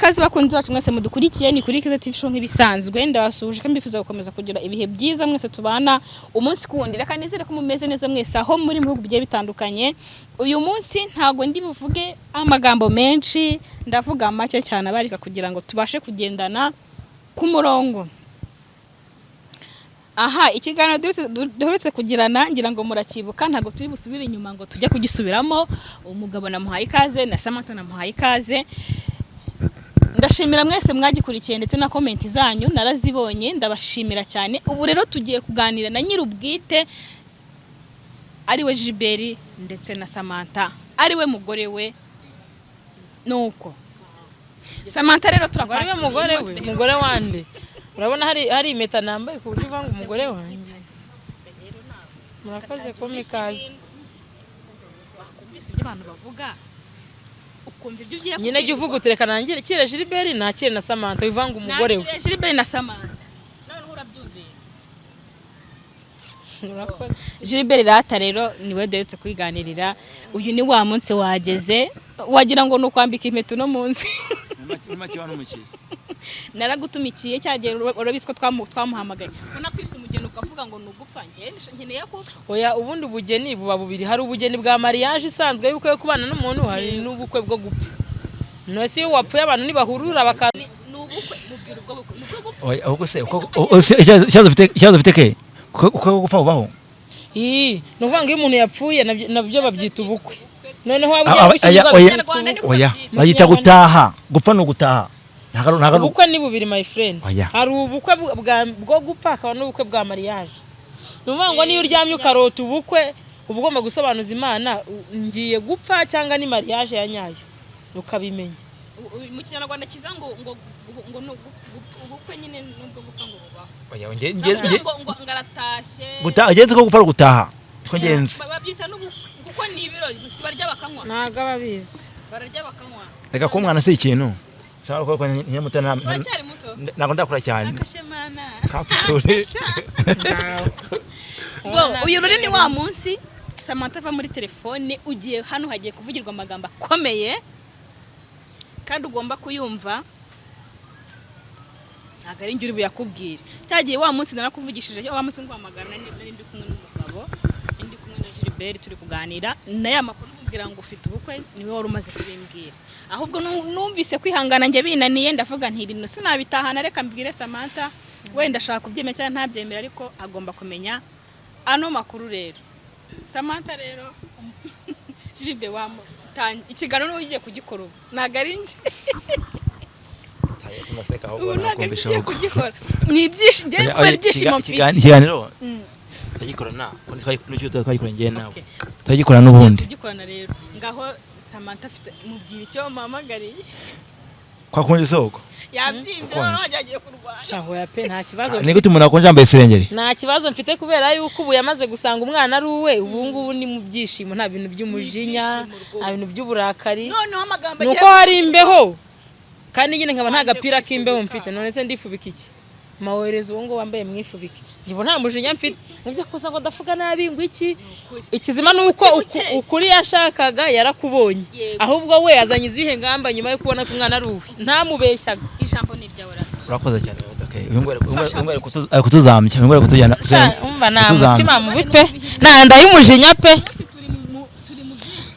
ikaze bakunzi bacu mwese mudukurikiye ni kuri Kiza TV show nk'ibisanzwe ndabasuje kandi mbifuza gukomeza kugira ibihe byiza mwese tubana umunsi kuwundi reka nizere ko mumeze neza mwese aho muri mu bihugu bigiye bitandukanye. Uyu munsi ntago ndi buvuge amagambo menshi, ndavuga make cyane abarika kugira ngo tubashe kugendana ku murongo. Aha, ikiganiro duherutse kugirana ngira ngo murakibuka, ntago turi busubire inyuma ngo tujye kugisubiramo. Umugabo namuhaye ikaze na SAMATHA namuhaye ikaze. Ndashimira mwese mwagikurikiye ndetse na comment zanyu narazibonye, ndabashimira cyane. Ubu rero tugiye kuganira na nyirubwite ariwe Gilbert ndetse na SAMATHA ariwe mugore we. Nuko SAMATHA rero turakwakira mugore wande. Urabona hari impeta nambaye ku buryo uvanga umugore wanjye. Murakoze ko mikaze. Wakumvise ibyo abantu bavuga. Ukumva ibyo ugiye nyine jye uvuga utereka nangire kire Gilbert nakire na SAMATHA uvanga umugore we. Nakire Gilbert na SAMATHA. None urabyumvise. Murakoze. Gilbert rata rero niwe duherutse kwiganirira. Uyu ni wa munsi wageze. Wagira ngo nukwambika impeta no munsi. Naragutumikiye cyagera urabiswa twamuhamagaye. Ubona kwisa umugeni ukavuga ngo nugupfa nkeneye ko oya ubundi ubugeni buba bubiri, hari ubugeni bwa mariage isanzwe yuko yo kubana n'umuntu, hari n'ubukwe bwo gupfa. No si yo wapfuye abantu nibahurura bakazi n'ubukwe mubwira ubwo bukwe gupfa. Oya ahubwo se icyazo ufite ke uko gupfa ubaho. Nuvuga ngo iyo umuntu yapfuye nabyo babyita ubukwe. Noneho oya bayita gutaha, gupfa no gutaha. Ubukwe ni bubiri my friend. Hari ubukwe bwo gupfa akaba n'ubukwe bwa mariage. Nuvuga ngo niyo uryamye ukarota ubukwe ubugomba gusobanuza Imana ngiye gupfa cyangwa ni mariage ya nyayo ukabimenya. Mu Kinyarwanda kizango ngo ubukwe nyine nubwo gupfa ngo bubaho. Oya ngo ngaratashye. Gutaha ageze ko gupfa gutaha. Ko ngenze. Babyita n'ubukwe ni ibirori gusa barya bakanywa. Naga babizi. Bararya bakanywa. Reka ko umwana se ikintu. Shaka ko nyine mutana Uracyari muto. Nago ndakura cyane. Akashemana. Kapusure. Uyu rero ni wa munsi SAMATHA ava muri telefone ugiye hano hagiye kuvugirwa amagambo akomeye kandi ugomba kuyumva. Agari njuri buyakubwira. Cyagiye wa munsi narakuvugishije wa munsi ngwamagara nari ndi kumwe n'umugabo, ndi kumwe na Gilbert turi kuganira na ya makuru kugira ngo ufite ubukwe niwe wari umaze kubimbwira. Ahubwo numvise kwihangana nge binaniye ndavuga nti ibintu sinabitahana reka mbwire SAMATHA wenda ashaka kubyemera cyangwa ntabyemera ariko agomba kumenya ano makuru rero. SAMATHA rero Gilbert wamutangiye ikiganiro ugiye kugikora ubu nagari nje tumaseka ahubwo nakumbisha kugikora ni ibyishimo ngiye kubera ibyishimo mfite ikiganiro twagikorana n'icyo twagikora ngiye nawe twagikora n'ubundi tugikorana rero ngaho SAMATHA afite mubwira icyo mamagariye kwa kundi soko yabyinze none yagiye kurwana shaho ya pe nta kibazo. Ni gute umuntu akonje ambaye isirengeri? Nta kibazo mfite kubera yuko ubu yamaze gusanga umwana ari uwe. Ubu ngubu ni mu byishimo, nta bintu by'umujinya, nta bintu by'uburakari. Noneho amagambo nuko hari imbeho kandi nyine nkaba nta gapira k'imbeho mfite. None se ndifubika iki? Mawerezo ngo wambaye mwifubike. Ngibo nta mujinya mfite. Nibyo koza ngo ndavuga nabi ngo iki. Ikizima nuko ukuri yashakaga yarakubonye. Ahubwo we azanye izihe ngamba nyuma yo kubona ko umwana ari uwe. Ntamubeshyaga. Ijambo ni ryawe. Urakoze cyane okay. Ungwere kutuzamya, ungwere kutujyana. Umva na mutima mubi pe. Nanda y'umujinya pe.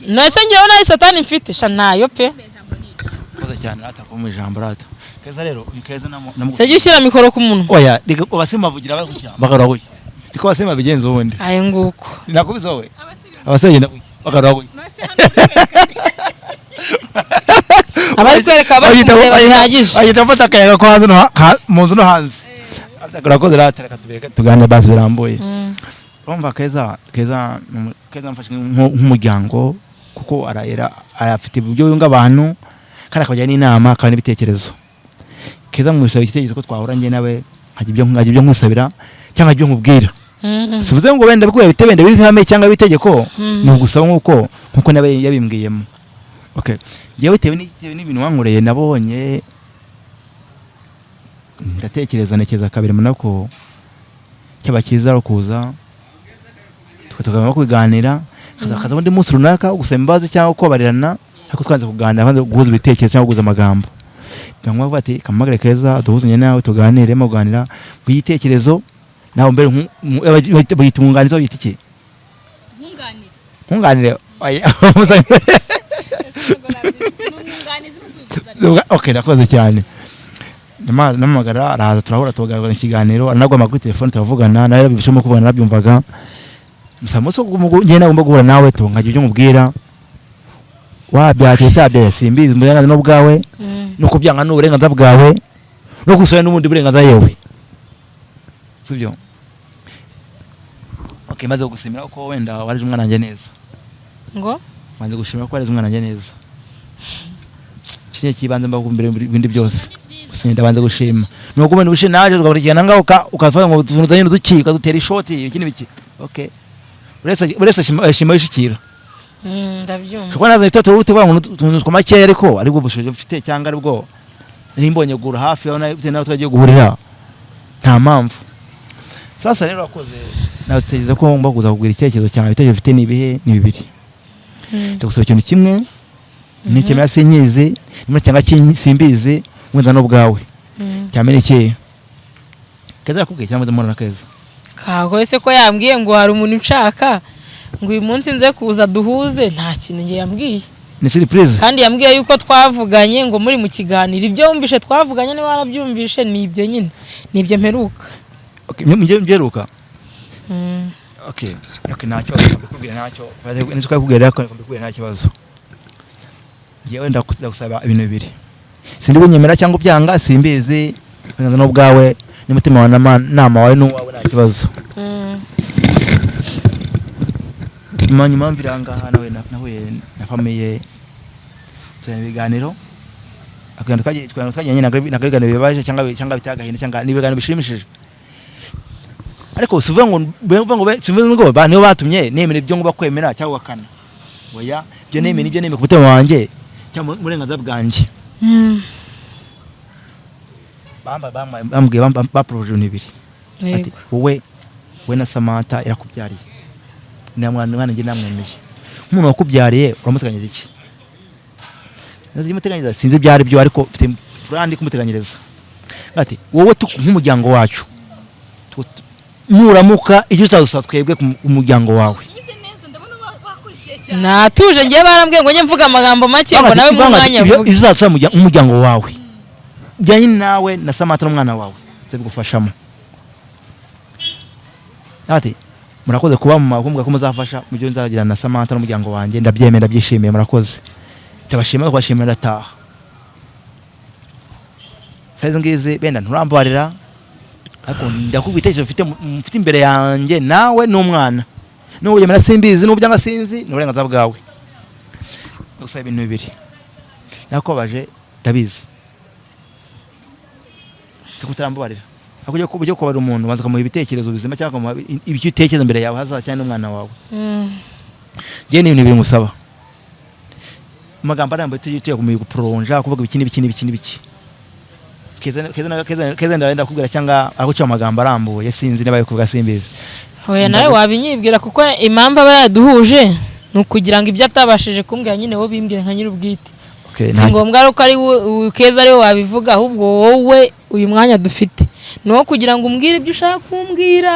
Nase ngewe nayo satani mfite sha nayo pe. Urakoze cyane atako mu ijambo rata. Keza rero ukeza na Sejye ushyira mikoro ku muntu. Oya abasima bavugira bari kucyamba. Bakara gutya. Riko abasima bigenza ubundi. Aye nguko. Nakubiza wowe. Abasima genda gutya. Bakara gutya. Abari kwereka bahagije. Ayita mfata akayaga ko hanze mu nzu no hanze. Urakoze rata reka tubeka tuganire basi birambuye. Urumva keza mfashe nk'umuryango kuko arayera afite ibyo yunga abantu kandi akajya n'inama kandi n'ibitekerezo. Keza musaba igitekerezo ko twahura nge nawe nkajya ibyo nkusabira cyangwa ibyo nkubwira. Sivuze ngo wenda bikuye bitebende bihame cyangwa bitegeko ni ugusaba nkuko nawe yabimbwiyemo. Okay. Yewe tewe n'ibintu wankoreye nabonye ndatekereza nekeza kabiri munako cyabakiza ro kuza tukagama kuganira kaza undi munsi runaka gusaba imbazi cyangwa kubarirana ariko twanze kuganira hanze guhuza ibitekerezo cyangwa guhuza amagambo. cyangwa bati kamagare Keza duhuzanye nawe tuganire mu kuganira bw'igitekerezo nawe mbere bayitunganiza bitike nkunganire okay nakoze cyane namagara araza turahura tuganira ikiganiro anagwa maguru telefone turavugana nawe bibishemo kuvugana nabyumvaga musamuso ngenda ngomba guhura nawe to nkaje byo mubwira wabyatete simbizi mbere no bwawe no kubyanga n'uburenganza bwawe no kusaba n'ubundi burenganza yewe sibyo okay maze gusimira ko wenda warije umwana nje neza ngo maze gushimira ko warije umwana nje neza kinye kibanze mbagumbire ibindi byose gusinda banze gushima no kumena ubushe naje tugakurikirana ngaho ukafanya ngo tuzanye n'udukika dutera ishoti ikindi biki okay uretse shima yishikira ndabyumva kuko nazo itoto urute kwa ngo twamakeya ariko aribwo bushoje ufite cyangwa aribwo nimbonye gura hafi nawe twagiye guhurira nta mpamvu sasa rero akoze nawe utegereza ko ngomba kuza kugura icyerekezo cyane ibitekerezo bifite nibihe ni bibiri ndagusaba ikintu kimwe nikemera sinyize nimwe cyangwa simbize wenda no bwawe cyamene cye Keza yakubwiye cyangwa ndamubona Keza kago ese ko yambwiye ngo hari umuntu ucaka ngo uyu munsi nze kuza duhuze nta kintu ngiye yambwiye ni surprise kandi yambwiye yuko twavuganye ngo muri mu kiganiro ibyo wumvishe twavuganye niba warabyumvishe ni ibyo nyine ni ibyo mperuka okay mjeruka okay ntacyo mbikubwira ntacyo nizo kwakubwira ko mbikubwira nta kibazo yewe ndagusaba ibintu bibiri sindi bunyemera cyangwa byanga simbizi nganza no bwawe n'umutima wa nama wawe n'uwawe nta kibazo nyuma mviranga nawe na famille tuna biganiro akanda twajyanye nagarigana bibaje cyangwa bitagahinda cyangwa nibigano bishimishije ariko usuvuga ngo simvuze ngo niyo batumye nemere ibyo ngo bakwemera cyangwa wakana oya byo nemere ibyo nemere ku mutima wanjye cyangwa murenganza bwanjye bambwiye baproje n'ibiri ati wowe na Samantha irakubyariye namwana nge namwemeye umuntu wakubyariye uramuteganyiriza iki nazi muteganyiriza sinzi byari byo ariko mfite brandi kumuteganyiriza ati wowe nk'umuryango wacu muramuka icyo uzazusaba twebwe umuryango wawe natuje ngiye barambwiye ngo njye mvuga amagambo make ngo nawe mu mwanya vuga izazusaba umuryango wawe byanye nawe na Samantha n'umwana wawe zebigufashamo ati murakoze kuba mu makumbwa ko muzafasha mu byo nzagira na Samantha n'umuryango wanjye ndabyemera byishimiye murakoze ndabashimira ko bashimira ndataha saize ngize benda nturambarira ariko ndakubiteje mfite imbere yanjye nawe n'umwana n'ubu yemera simbizi n'ubu byanga sinzi n'uburenganza bwawe gusa ibintu bibiri nakobaje ndabizi kutambarira akujya kubyo kubara umuntu banza kumuha ibitekerezo bizima cyangwa kumuha ibyo utekereza imbere yawe hazaza cyane n'umwana wawe je ni ibintu bimusaba amagambo arambuye tugiye kumuha guprolonga kuvuga ibiki Keza ndenda kubwira cyangwa aguca amagambo arambuye sinzi niba kuvuga simbizi hoya nawe wabinyibwira kuko impamvu aba yaduhuje nukugira ngo ibyo atabashije kumbwira nyine wo bimbwira nka nyiri ubwite si ngombwa ko ari Keza ariwe wabivuga ahubwo wowe uyu mwanya dufite no kugira ngo umbwire ibyo ushaka kumbwira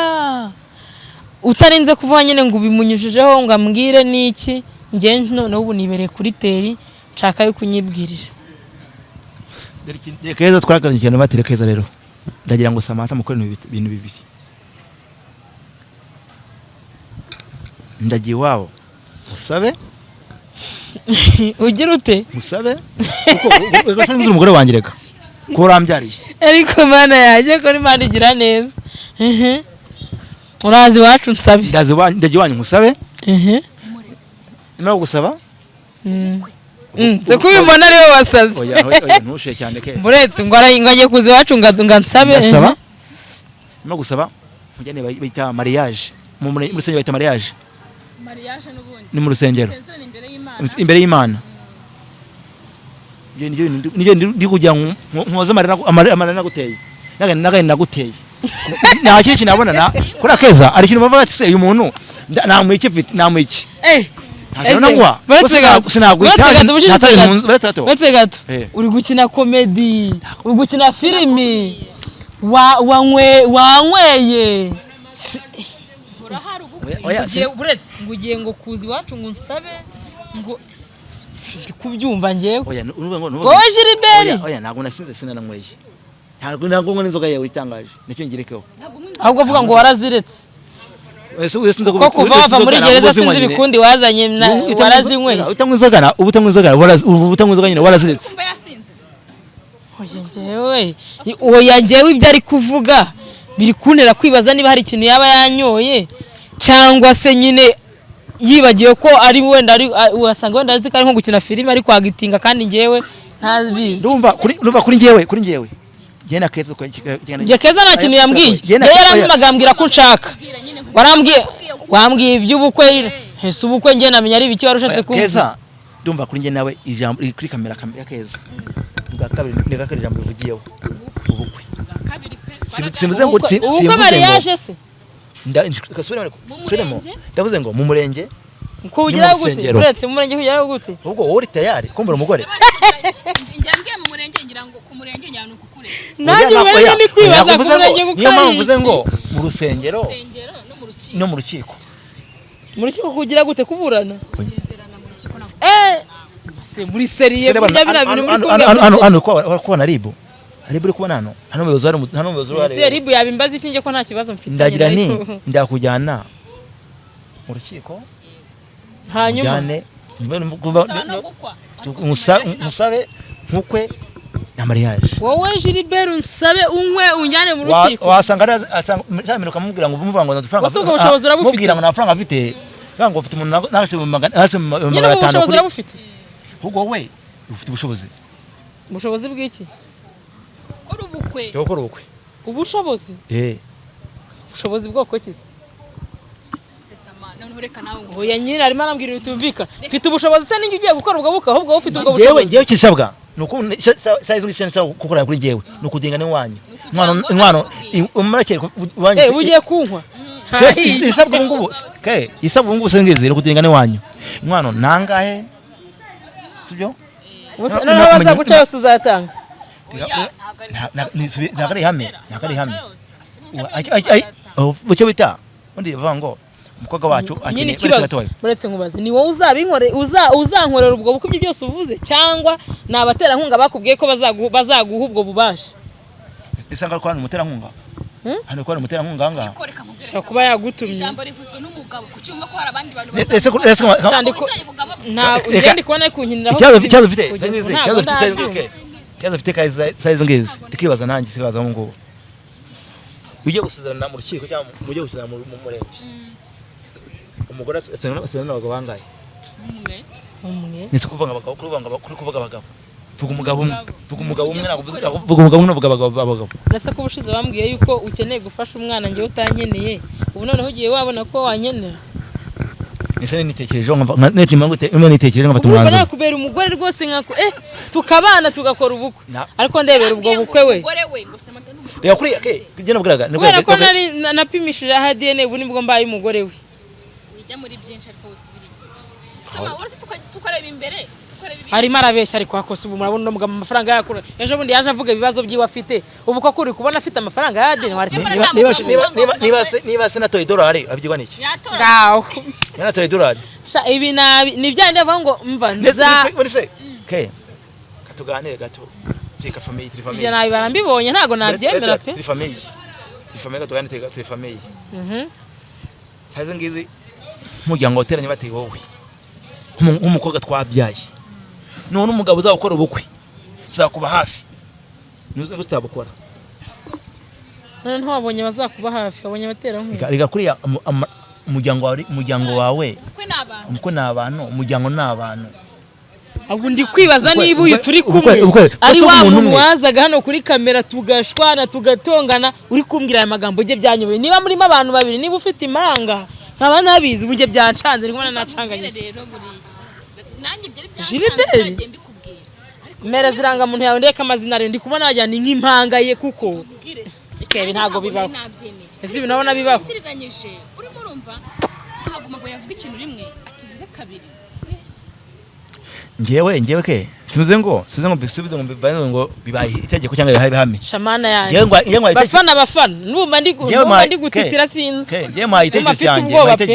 utarinze kuvuga nyine ngo ubimunyujijeho ngo ambwire niki nge noneho ubu nibereye kuri teri nshaka yo kunyibwirira Keza twaraganije cyane batire Keza rero ndagira ngo Samantha mukore ibintu bibiri ndagiye wabo musabe ugira ute musabe kuko gasanzwe umugore wanjye reka ko urambyariye ariko mana yaje ko Imana igira neza urazi wacu nsabe ndagiye wanyu musabe no gusaba se kubimona ariwe wasaze oya ntushe cyane ke buretse ngo arayinganye kuzi wacu ngansabe ndasaba no gusaba mujyane bayita mariage mu rusengero bayita mariage ni mu rusengero imbere y'Imana niyo ndi kujya nkoza amarira naguteye naguteye nta kintu nabona na kuri Keza ari kintu bavuga ati se uyu muntu namwiki mfite namwiki nangwa Betse gato uri gukina comedy uri gukina filimi wanyweye buretse ngo ugiye ngo kuzi iwacu ngo nsabe ngo sindi kubyumva njyewe wowe Gilbert ntabwo nasinze sinananyweye ntabwo ngo n'inzoga yawe itangaje nicyo ngirekeho ahubwo avuga ngo waraziretse ko kuva wava muri gereza sinzi ibikundi wazanye warazinyweye utanywa inzoga nyine waraziretse oya njyewe ibyo ari kuvuga biri kuntera kwibaza niba hari ikintu yaba yanyoye cyangwa se nyine yibagiwe ko ari wenda ari wasanga wenda azi ko ari nko gukina filime ari kwagitinga kandi njyewe ntabizi urumva kuri njyewe Jena Keza Keza nta kintu yambwiye yaramagambira ko nshaka wambwiye iby'ubukwe hese ubukwe ngiye namenya ari ibiki warushatse kumva Keza ndumva kuri njye nawe ijambo kuri kamera ya Keza bwa kabiri ni gakari ijambo bivugiyeho ubukwe simuze ngo ubukwe mariage se ndavuze ngo mu murenge uko ugira gute uretse mu murenge ugira gute ubwo wowe uri tayari kumbura umugore njyambwiye mu murenge ngira ngo ku murenge njyana ukukure nanjye murenge ni kwibaza ku murenge gukora niyo mpamvu mvuze ngo mu rusengero no mu rukiko kugira gute kuburana gusezerana mu rukiko nako se muri seriye burya bina bintu muri hano kubona ribu uri kubona hano umuyobozi wari se ribu yabimbaza iki nge ko nta kibazo mfite ndagira ni ndakujyana mu rukiko hanyuma musabe nkukwe na mariage wowe Gilbert unsabe unywe unjyane mu rukiko wasanga cyaminuka mubwira ngo bumuvuga ngo ndafaranga mubwira ngo nafaranga afite ngo ufite umuntu nashe mu magana 5 kuri ufite ubwo we ufite ubushobozi bw'iki kora ubukwe ubushobozi ubushobozi bwoko kiza oya nyine arimo arambwira utumvika mfite ubushobozi se ninjye ugiye gukora ubwo bukwe ahubwo ufite ubwo bushobozi yewe kishabwa nuko size ngishenza gukora kuri jewe nukudenga n'wanyu inkwano umurakere wanyu ugiye kunkwa isabwa ngubu isabwa ngubu sengeze nukudenga n'wanyu inkwano nangahe sibyo none bazaguca yose uzatanga nakari hame bucyo bita undi bavuga umukobwa wacu akeneye kibazo buretse nkubaze ni wowe uzankorera ubwo bukubye byose uvuze cyangwa nabatera nkunga bakubwiye ko bazaguha ubwo bubasha isanga ko hano umutera nkunga hano ko hano umutera nkunga anga sha kuba yagutumye ijambo rivuzwe n'umugabo kucyumva ko hari abandi bantu nta ugende kubona kunkiniraho cyazo fite size ngeze ndikibaza nanjye sibaza ngo ujye gusezerana mu rukiko cyangwa ujye gusezerana mu murenge umugore asezerana n'abagabo bangaye umwe nitse kuvuga abagabo vuga umugabo umwe navuga abagabo nase ko ubushize bambwiye yuko ukeneye gufasha umwana ngiye utanyeneye ubu noneho ugiye wabona ko wanyenera nise nitekereje nitekereje ngafata umwanzo ubwo kubera umugore rwose nkako tukabana tugakora ubukwe ariko ndebera ubwo bukwe we reka kuri kigena bwiraga kubera ko nari napimishije ADN ubu nibwo mbaye umugore we ijya muri byinshi ariko usubiri sama uretse tukareba imbere harimo arabeshya ariko hakose ubu murabona no mugama amafaranga yakura ejo bundi yaje avuga ibibazo byiwe afite ubu ko kuri kubona afite amafaranga ya ADN wari niba senatoye dolari abyigwa niki ngaho senatoye dolari sha ibi ni byande bavuga ngo mva nza katuganire gato tika family tri family je nabi barambibonye ntago nabyemera pe tri family katuganire tri family saze ngizi mujyango uteranye bateye wowe nk'umukobwa twabyaye none umugabo uzakora ubukwe zakuba hafi nuze gutabukora none wabonye bazakuba hafi abonye batera nkuye riga kuri umujyango wawe umukwe n'abantu umujyango n'abantu ahubwo ndi kwibaza niba uyu turi kumwe ari wa muntu wazaga hano kuri kamera tugashwana tugatongana uri kumbwira aya magambo je byanyoboye niba murimo abantu babiri niba ufite imanga nkaba nabizi ubuje byancanze ndi kubona nacanganye rero buriye nanjye byari byancanze mbikubwira mere ziranga muntu yawe ndeka amazina re ndi kubona ajya ni nk'impangaye kuko ibi ntago bibaho ese binabona bibaho kiriranyije urimo urumva ntago mago yavuga ikintu rimwe akivuga kabiri ngewe ke sinuze ngo bisubize ngo bibaye ngo bibaye itegeko cyangwa bibaye bihame shamana yanjye bafana numva ndi gutitira sinzi ngewe mwa itegeko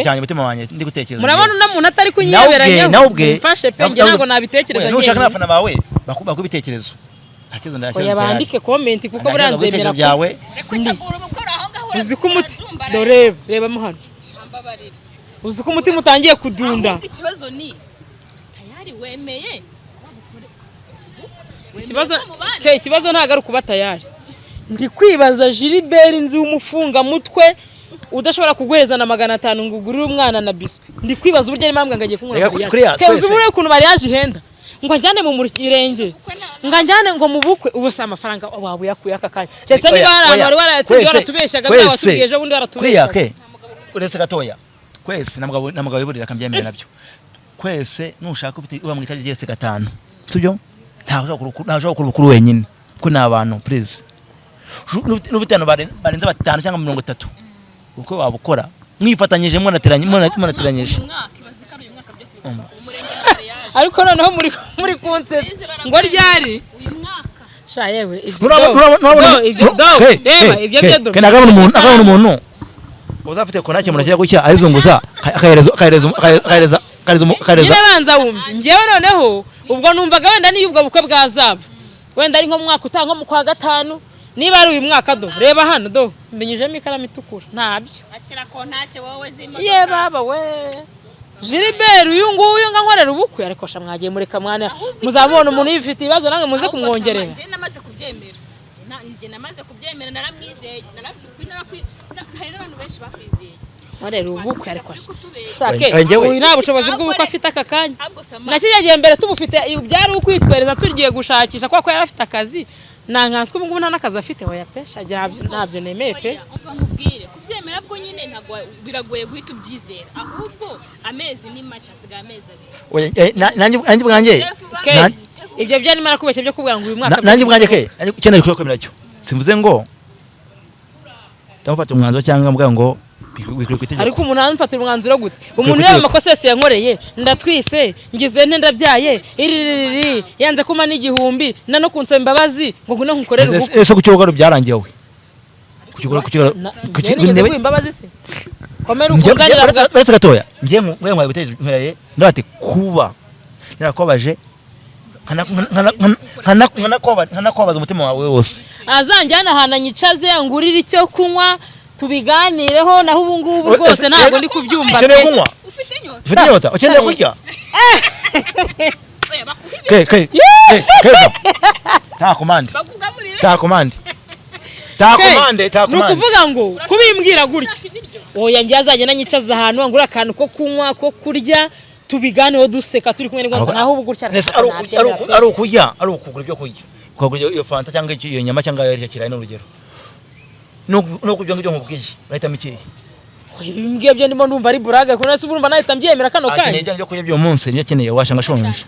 cyane mutima wanjye ndi gutekereza murabona umuntu atari kunyeberanya mfashe pe nge ntabwo nabitekereza ngewe nushaka n'abafana bawe bakubitekerezo ntakizo ndashaka yabandike comment kuko buranzemera byawe uzi ko umuti dore reba mo hano uzi ko umutima utangiye kudunda ikibazo ni tayari wemeye ikibazo ntago ari kuba tayari ndi kwibaza Gilbert nzi umufunga mutwe udashobora kuguheza na 500 ngo ugurire umwana na biswi ndi kwibaza uburyo ari mambwa ngagiye kunywa keza ubure ukuntu bari yaje ihenda ngo njyane mu murikirenge ngo njyane ngo mu bukwe ubuse amafaranga wawe yakuye akakanya cyetse niba bari waratsindiye waratubeshaga batubwiyeje bundi waratubeshaga uretse gatoya kwese namugabo yiburira kambyemera nabyo kwese nushaka uba mu itariki yese 5 sibyo ntaje gukuru wenyine ko nabantu please n'ubutano barenze 5 cyangwa 30 uko wabukora mwifatanyije mwanateranyije ariko noneho muri kunsetsa ngo ryari uyu mwaka sha yewe ibyo byo kenagabona umuntu uzafite konake murakira gucya ayizunguza akahereza banza wumva ngewe noneho ubwo numvaga wenda niyo ubwo bukwe bwazaba wenda ari nko mwaka utanga mu kwa 5 niba ari uyu mwaka do reba hano do mbinyijemo ikaramu itukura ntabyo akira kontake wowe zimo ye baba we Gilbert uyu nguyu nkankorera ubukwe ariko sha mwagiye mureka mwana muzabona umuntu yifite ibibazo nange muze kumwongerera nje namaze kubyemera naramwizeye hari n'abantu benshi bakwizeye warera ubukwe ariko shake uyu nta bushobozi bw'ubukwe afite aka kanya nakigiye mbere tubufite byari ukwitwereza tugiye gushakisha kwa yari afite akazi nankanswe ubu ngubu nta nakazi afite hoya pe shagira ntabyo nemeye pe mubwire kubyemera bwo nyine ntago biragoye guhita ubyizera ahubwo amezi ni make asigaye amezi nanjye bwanjye ibyo byari mara kubeshya byo kuvuga ngo uyu mwaka nanjye bwanjye ke cyane ariko kwemera cyo simvuze ngo ndamufata umwanzuro cyangwa mvuga ngo ariko umuntu anfatira umwanzuro gute umuntu reba amakosa yose yankoreye ndatwise ngize nte ndabyaye iri yanze kuma n'igihumbi no kunsaba imbabazi ngo ngune nkukorera ubukwe ese kucyogaro byarangiye we kucyogaro imbabazi se komera ukunganira baretse gatoya ngiye mwe biteje ndati kuba nirakobaje nkanakobaza umutima wawe wose azanjyana hana nyicaze angurira icyo kunywa tubiganireho naho ubu ngubu rwose ntabwo ndi kubyumva ufite inyota ukeneye kurya takomande nukuvuga ngo kubimbwira gutya oya ngiye azagenda nyicaza ahantu angura akantu ko kunywa ko kurya tubiganireho duseka turi kumwe n'Rwanda naho ubu gutya ari ukujya ari ukugura ibyo kurya ukagura iyo fanta cyangwa iyo nyama cyangwa iyo kirayi n'urugero no kubyo ngibyo nkubwiye urahita mikeye ibimbwiye byo ndimo ndumva ari buraga kuko nase urumva nahita mbyemera kano kanya akeneye byo kurya byo munsi niyo akeneye washanga shonje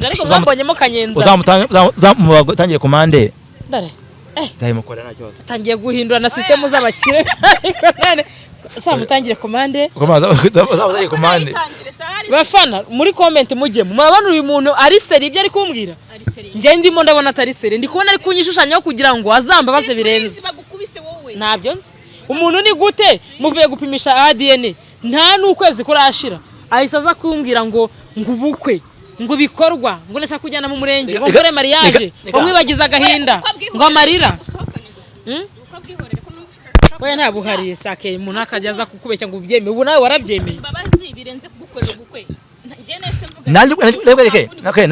ariko mwambonyemo kanyenza uzamutangiye komande dare ndayimukora nta kibazo tangiye guhindura na system z'abakire ariko nane samutangire komande uzamutangiye komande bafana muri comment mujyemo murabona uyu muntu ari seri ibyo ari kumbwira nje ndimo ndabona atari seri ndi kubona ari kunyishushanyaho kugira ngo azamba base birenze ntabyo nzi umuntu ni gute muvuye gupimisha ADN nta n'ukwezi kurashira ahisaza kumbwira ngo ubukwe ngo bikorwa ngo nashaka kujyana mu murenge ngo ngore mariage ngo mwibagiza agahinda ngo amarira we nta buhari sake umuntu akajyaza kukubeshya ngo ubyeme ubu nawe warabyemeye babazi birenze kugukorera ubukwe nanjye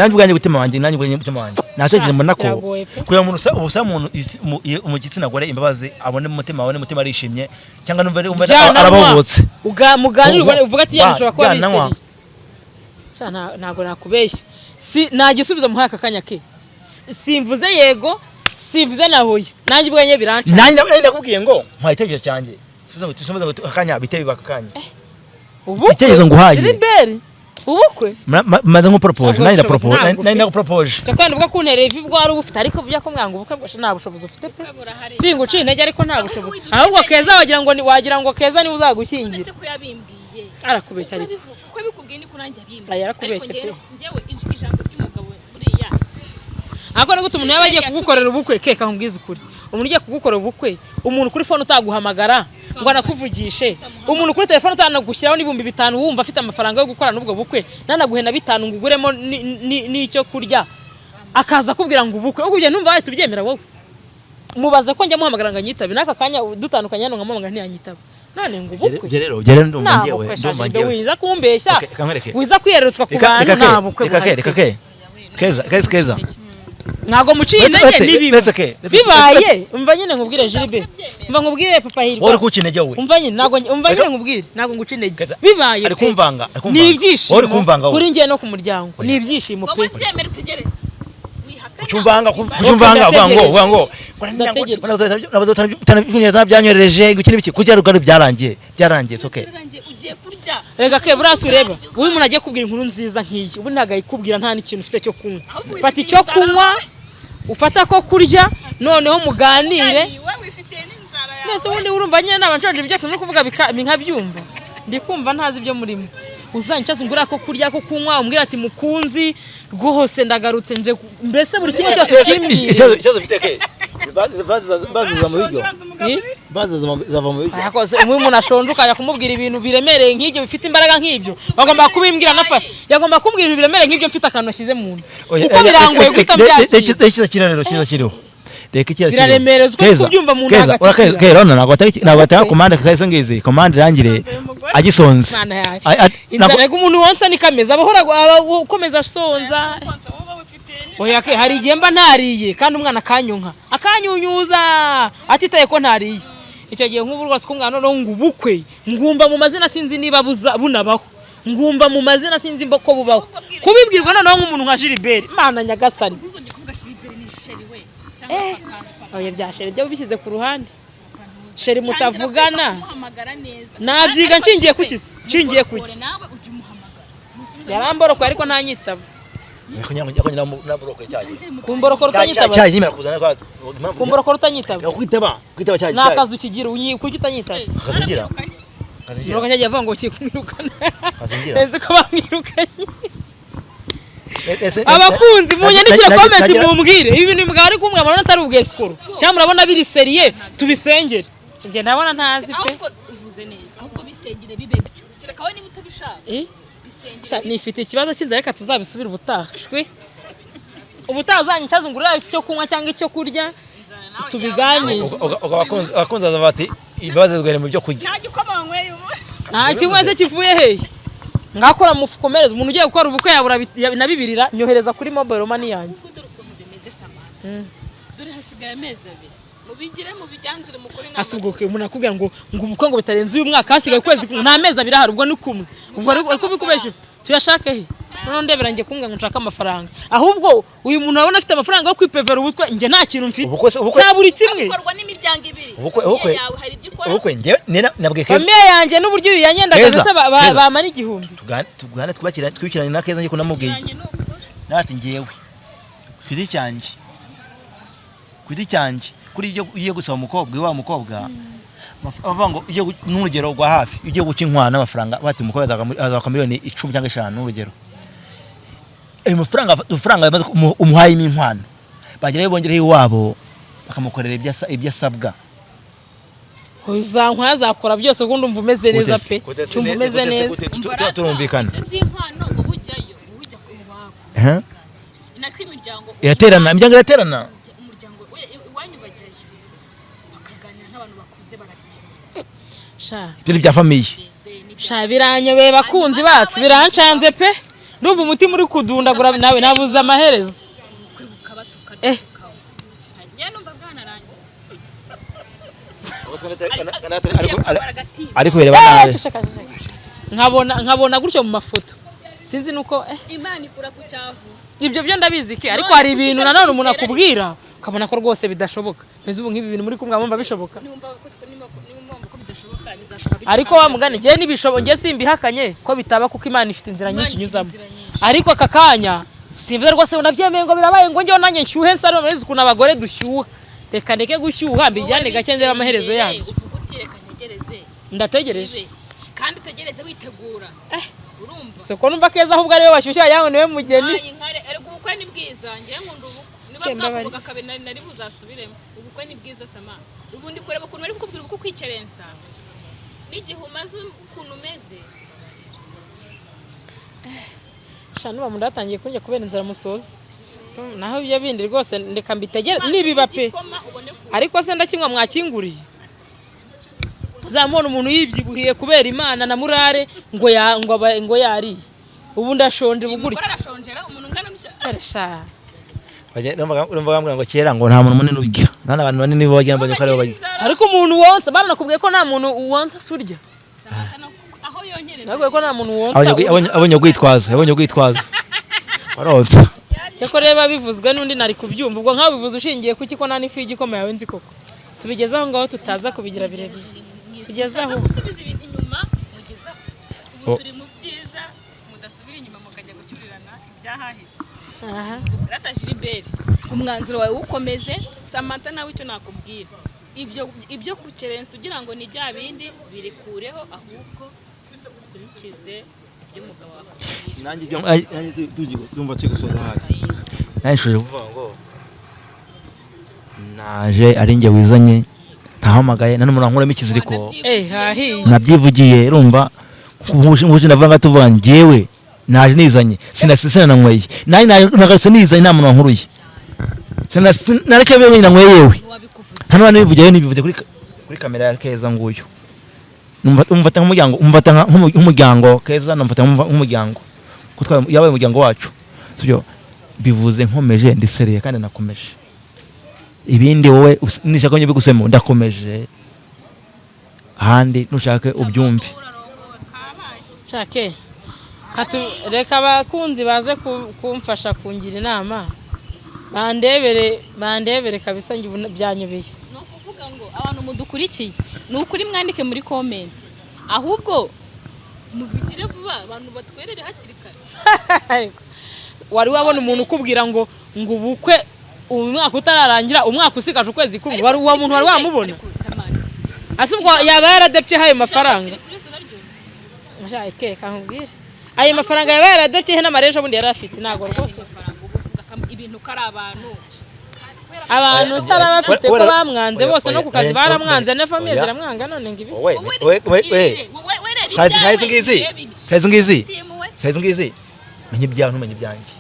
ubwanjye gutima wanjye nanjye ubwanjye gutima wanjye natekereje mbona ko kuya umuntu ubusa umuntu mu gitsina gore imbabazi abone umutima abone umutima arishimye cyangwa numva arabavutse muganira uvuga ati yanashobora kuba biseri ntago nakubeshya nta gisubizo muhaye aka kanya ke simvuze yego simvuze nahoye nanjye ubwanjye biranca nanjye ndakubwiye ngo mpayitegereje cyanjye subiza akanya biteye bakakanya ubu itegereje nguhaye Gilbert ubukwe maze nko propose nanjye na propose cyakandi ubwo kuntereye ivi bwo ari ubufite ariko bujya ko mwanga ubukwe bwashe nta bushobozi ufite pe singuciye intege ariko nta bushobozi ahubwo keza wagira ngo keza ni uzagushyingira ese ko yabimbwiye arakubeshya ariko ko bikubwiye yabimubwiye ni kunanjye abimba yarakubeshye pe njyewe ijambo ry'umugabo buriya ako ni gute umuntu yaba agiye kugukorera ubukwe keka nkubwiza ukuri umuntu ugiye kugukorera ubukwe umuntu kuri phone utaguhamagara ngo anakuvugishe umuntu kuri telefone utanagushyiraho n'ibihumbi 5 wumva afite amafaranga yo gukora n'ubwo bukwe nanaguhe na 5 ngo uguremo n'icyo kurya akaza kubwira ngo ubukwe ubwo numva bahita ubyemera wowe mubaze ko njya muhamagara ngo anyitabe n'aka kanya dutandukanye hano nkamamagara ntiyanyitaba none ngo ubukwe rero ndumva ngewe wiza kumbeshya wiza kwiyerutswa ku bantu nta bukwe keza ntago muciye intege nibiba bibaye umva nyine nkubwire Gilbert umva nkubwire papa hirwa uri kuca intege wowe umva nyine umva nyine nkubwire ntago nguca intege bibaye ari kumvanga ni ibyishimo kuri ngiye no ku muryango ni ibyishimo pe byemera tugereze kucyumvanga ngo byanyorereje gukina biki kujya rugaro byarangiye okay ugiye kurya rega ke burasi ureba uyu muntu agiye kubwira inkuru nziza nk'iyi ubu ntago ayikubwira nta n'ikintu ufite cyo kunywa fata icyo kunywa ufata ko kurya noneho muganire nese ubundi urumva nyine n'abanshonje byose no kuvuga nkabyumva ndi kumva ntazi ibyo murimo uzanyicaza ngura ko kurya ko kunywa umbwira ati mukunzi rwose ndagarutse nje mbese buri kimwe cyose kimbwiye icyo ufite ke baziza mu biryo baziza mu biryo yakoze umuntu ashonje ukajya kumubwira ibintu biremereye nk'ibyo bifite imbaraga nk'ibyo bagomba kubimbwira nafa yagomba kumbwira ibintu biremereye nk'ibyo mfite akantu ashyize mu nda uko birangoye guhita byakira ikiza kirarero reka ikiza biraremerezwa kubyumva mu nda kera ntabwo ataka commande kahise ngizi commande irangire agisonze inzara umuntu wonsa ni kameza abahora ukomeza asonza oya ke hari igihe mba ntariye kandi umwana akanyunyuza atitaye ko ntariye icyo gihe nk'ubu rwose kumwana no ngubukwe ngumva mu mazina sinzi niba bunabaho ngumva mu mazina sinzi ko bubaho kubibwirwa noneho nk'umuntu nka Gilbert Imana nyagasani oya bya sheri byo bishyize ku ruhande sheri mutavugana nabyiga nshingiye kuki yaramboroko ariko ntanyitaba kumborokora utanyitaba nakazi ukigira kuki utanyitaba Simuroka cyagiye avuga ngo kikumwirukana nzi ko bamwirukanye abakunzi munyandikira comment mumbwire ibi bintu mbwa ari kumwe amana atari ubwesikoro cyangwa murabona biri serie tubisengere nje ndabona ntazi pe uvuze neza ahubwo bisengere bibe byo kirekawe niba utabishaka bisengere nifite ikibazo cy'inzara reka tuzabisubira ubutaha shwe ubutaha uzanyicaza ngurira icyo kunywa cyangwa icyo kurya tubiganire abakunzi azavati ibibazo zgwere mu byo kurya nta gikomanywe nta kimwe se kivuye hehe ngakora mufukomereza umuntu ugiye gukora ubukwe yabura nabibirira nyohereza kuri mobile money yanjye dore hasigaye amezi 2 mubigire mu bijyanzure mukuri na asuguke umuntu akubwira ngo ubukwe ngo bitarenze uyu mwaka hasigaye kwezi nta amezi 2 ahari ubwo ni kumwe ubwo ariko bikubeshe tuyashake he none ndebera ngiye kumbwira ngo nshaka amafaranga ahubwo uyu muntu abona afite amafaranga yo kwipevera ubukwe nge nta kintu mfite cyaburi kimwe bikorwa n'imiryango 2 ubukwe yawe hari igikora ubukwe nge nabwe keza famille yanjye n'uburyo yanyendaga ndetse bamara igihumbi tugane twikiranye na keza ngiye kunamubwiye nati ngewe kwiti cyanjye kuri iyo ugiye gusaba umukobwa mukobwa bavuga ngo iyo n'urugero rwa hafi ugiye guca inkwano amafaranga bati umukobwa azaka miliyoni 10 cyangwa 5 n'urugero ayo mafaranga bamaze umuhaye inkwano bagerayo bongereho iwabo bakamukorera ibyo asabwa uzankwa yazakora byose kuko ndumva umeze neza pe cyumva umeze neza turumvikana by'inkwano ngo bujyayo bujya ku babo inako imiryango iraterana umuryango iwanyu bajyayo bakaganira n'abantu bakuze barabikemura ibyo bya famille biranyobeye bakunzi bacu birancanze pe ndumva umutima uri kudundagura nawe nabuze amaherezo ariko bireba nawe nkabona gutyo mu mafoto sinzi nuko Imana ikura ku cyavu ibyo byo ndabizi ke ariko hari ibintu nanone umuntu akubwira ukabona ko rwose bidashoboka meze ubu nk'ibi bintu muri kumwe mwumva bishoboka ariko wamugane je nibishoboka nge simbihakanye ko bitaba kuko Imana ifite inzira nyinshi nyuzamo ariko aka kanya simve rwose unabyemeye ngo birabaye ngo njyewe nanjye nshyuhe nsaro none zikuna abagore dushyuha reka ndeke gushyuha mbijyane gake ndeba amaherezo yanjye ndategereje kandi utegereze witegura urumva soko numva keza ahubwo ariwe bashyushya yango niwe mugeni erega ubukwe ni bwiza ngiye nkunda ubukwe niba bwakuvuga kabiri nari buzasubiremo ubukwe ni bwiza sama ubundi kureba ukuntu bari kukubwira ubukwe kwikerensa n'igihe umaze ukuntu umeze shanu bamundatangiye kunjya kubera inzara musoza naho ibyo bindi rwose ndeka mbitegere nibiba pe ariko se ndakimwa mwakinguriye uzamubona umuntu yibyibuhiye kubera Imana na murare ngo yariye ubu ndashonje bugurike umuntu ngana arasha urumva bambwira ngo kera ngo nta muntu munini urya nana abantu banini bo bagira mbanye kare bagira ariko umuntu wonsa bana nakubwiye ko nta muntu wonsa surya aho yonyereza nakubwiye ko nta muntu wonsa abonye gwitwaza waronsa cyako reba bivuzwe n'undi nari kubyumva ubwo nkaho bivuze ushingiye kuki ko nta n'ifu y'igikoma yawe nzi koko tubigezaho ngaho tutaza kubigira birebire tugezaho gusubiza ibintu inyuma mugeza ubu turi mu byiza mudasubira inyuma mukajya gucyurirana ibyahahise aha Rata Gilbert umwanzuro wawe ukomeze Samantha nawe icyo nakubwira ibyo kukerensa ugira ngo ni bya bindi birikureho ahubwo ukurikize iby'umugabo wawe nanjye ndumva turi gusoza hafi nashije kuvuga ngo naje ari njye wizanye ntahamagaye none umuntu ankuramo ikiziriko hahiye nabyivugiye urumva nk'uje ndavuga ngo tuvuga njyewe naje nizanye sinasisena nanyweye nagarutse nizanye nta muntu wankuruye nareke bewe nanyweye yewe hano bane bivugiye nibivuze kuri kamera ya Keza nguyu umfata nk'umuryango Keza namfata nk'umuryango ko yabaye umuryango wacu tujyo bivuze nkomeje ndisereye kandi nakomeje ibindi wowe nishaka nyo bigusemo ndakomeje ahandi nushake ubyumve Chake reka abakunzi baze kumfasha kungira inama bandebere kabisa ngi byanyobeye no kuvuga ngo abantu mudukurikiye nukuri mwandike muri comment ahubwo mubigire vuba abantu batwerere hakiri kare wari wabona umuntu ukubwira ngo ubukwe umwaka utararangira umwaka usigaje ukwezi kumwe wari uwa muntu wari wamubona asubwo yaba yaradepye hayo mafaranga nkubwire ayo mafaranga yaba yaradepye he n'amarejo bundi yari afite ntago rwose ibintu kari abantu utarabafite ko bamwanze bose no ku kazi baramwanze na famille ziramwanga none ngibi Saizi ngizi menye ibyantu menye ibyanjye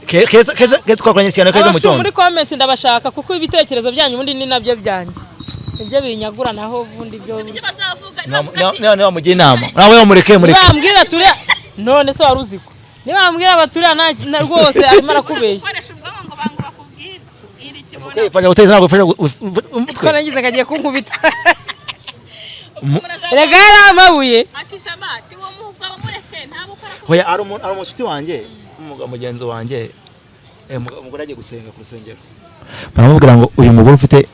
Keza twakoranye cyane Keza mu cyondo muri comment ndabashaka kuko ibitekerezo byanyu ubundi ni nabyo byanjye ibyo binyagura naho ubundi byo bazavuga wamugiye inama nawe wamureke bambwira turi none se waruziko niba bambwira abaturi na rwose arimo arakubeshya fanya uteze ntabwo fanya ko nagize kagiye kunkubita rega amabuye ati Samati wo mugabo mureke ntabo ukora hoya ari umushuti wanjye umugabo mugenzi wanjye umugore agiye gusenga ku rusengero baramubwira ngo uyu mugore ufite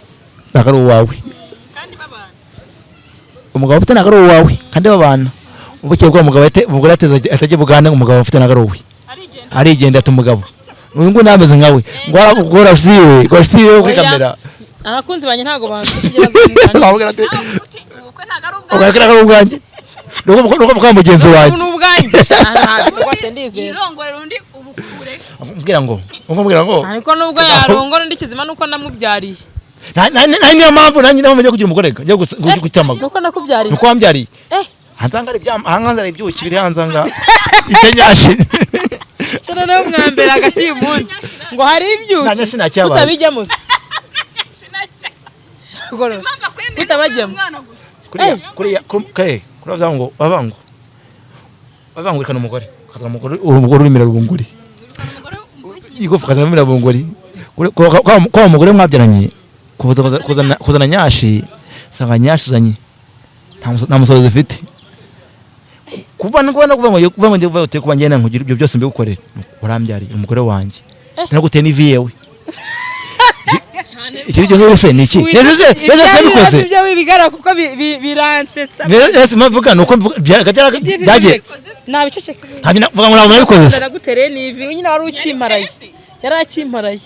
nagari uwawe kandi babana umugabo ufite nagari uwawe kandi babana ubukiye bwa mugabo umugore atajye bugana umugabo ufite nagari uwe arigenda ati umugabo uyu ngo nameze nkawe ngo gukora siwe kuri kamera abakunzi banye ntago bansugira bamubwira ati ubukwe nagari ubwanjye nuko bwa mugenzi wanjye n'ubwanjye rwose ndizera irongorera undi ubukure mbwira ngo ariko nubwo yarongora ndi kizima nuko namubyariye niyo mpamvu nanjye namenye kugira umugore njye gutamaga nuko nakubyariye nuko wambyariye hanzanga ari hanzanga ibyuki biri hanzanga itenyashi cyane no mwambera agaciye umunsi ngo hari ibyuki utabijyamo se utabajyamo kuri ngo babangurikana umugore kaza umugore urimira rubunguri igufa kaza umugore rubunguri kwa umugore mwabyaranye kuzana nyashi sanga nyashi zanye nta musozo zifite kuba ngo kuba ngenda nkugira ibyo byose mbigukorera urambyariye umugore wanjye naguteye n'ivi yewe ikiryo ngose niki neze bikoze ibyo bibigara kuko biransetsa neze mavuga nuko byagiye nabiceceka vuga ngo nabikoze ndagutereye n'ivi nyine wari ukimparaye yari akimparaye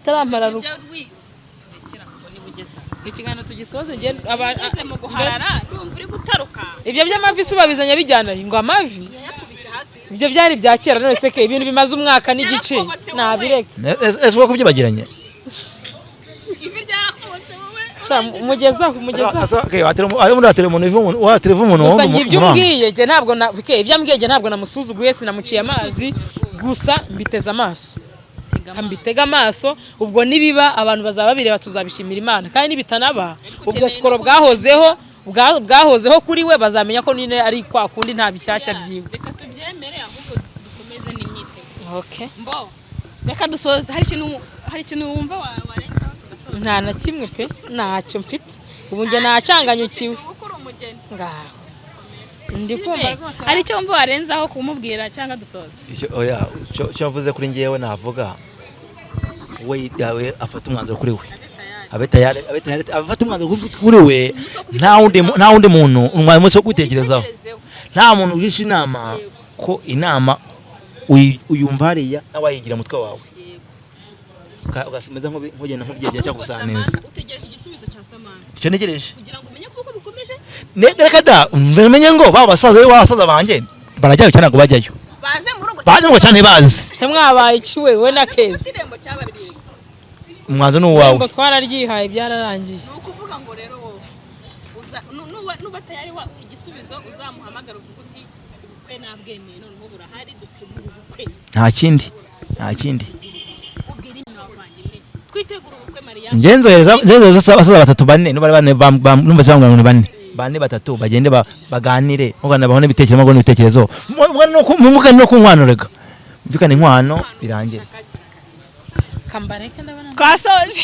tarampara ruko ikiganiro tugisoze nge ese mu guharara urumva uri gutaruka ibyo by'amavi si babizanye bijyana ngo amavi yakubise hasi ibyo byari bya kera none se ke ibintu bimaze umwaka n'igice nabireke ese uko byibagiranye ivi ryarakubotse wowe umugezaho gusa ibyo umbwiye je ntabwo ibyo ambwiye je ntabwo namusuzuguye sinamuciye amazi gusa mbiteza amaso kambitega amaso ubwo nibiba abantu bazaba babireba tuzabishimira Imana kandi nibitanaba ubwo sikoro bwahozeho kuri we bazamenya ko nine ari kwa kundi nta bishyashya byiwe reka tubyemere ahubwo dukomeze n'imyitego okay mbo reka dusoze hari ikintu wumva warenzaho tugasoza nta na kimwe pe ntacyo mfite ubu nge nacanganyukiwe ngaho ndi kumva rwose hari icyo wumva warenzaho kumubwira cyangwa dusoze oya cyo mvuze kuri ngewe navuga we yawe afata umwanzuro kuri we afata umwanzuro kuri we nta wundi muntu umwanya munsi wo kwitekerezaho nta muntu ugisha inama ko inama uyumva hariya nawayigira mutwe wawe ugasimeza nk'ugenda nk'ubyegeje cyangwa gusaneza utegereje igisubizo cya Samantha icyo ntegereje kugira ngo umenye kuko bikomeje reka da menye ngo basaza banjye barajyayo cyane ngo bajyayo baze ngo cyane bazi se mwabaye iki we na Keza umwanzo ni uwawe ngo twararyihaye byararangiye ni ukuvuga ngo rero wowe nuba tayari igisubizo uzamuhamagara uvuga uti ubukwe nabwemeye noneho burahari dutegura ubukwe nta kindi ubwira inyuma wavanye twitegura ubukwe Maria ngenzohereza abasaza batatu bane numva cyangwa ngo ni bane batatu bagende baganire mugana bahone ibitekerezo magone ibitekerezo mugane no kunkwano rega mvikane inkwano birangira kambareke ndabona twasoje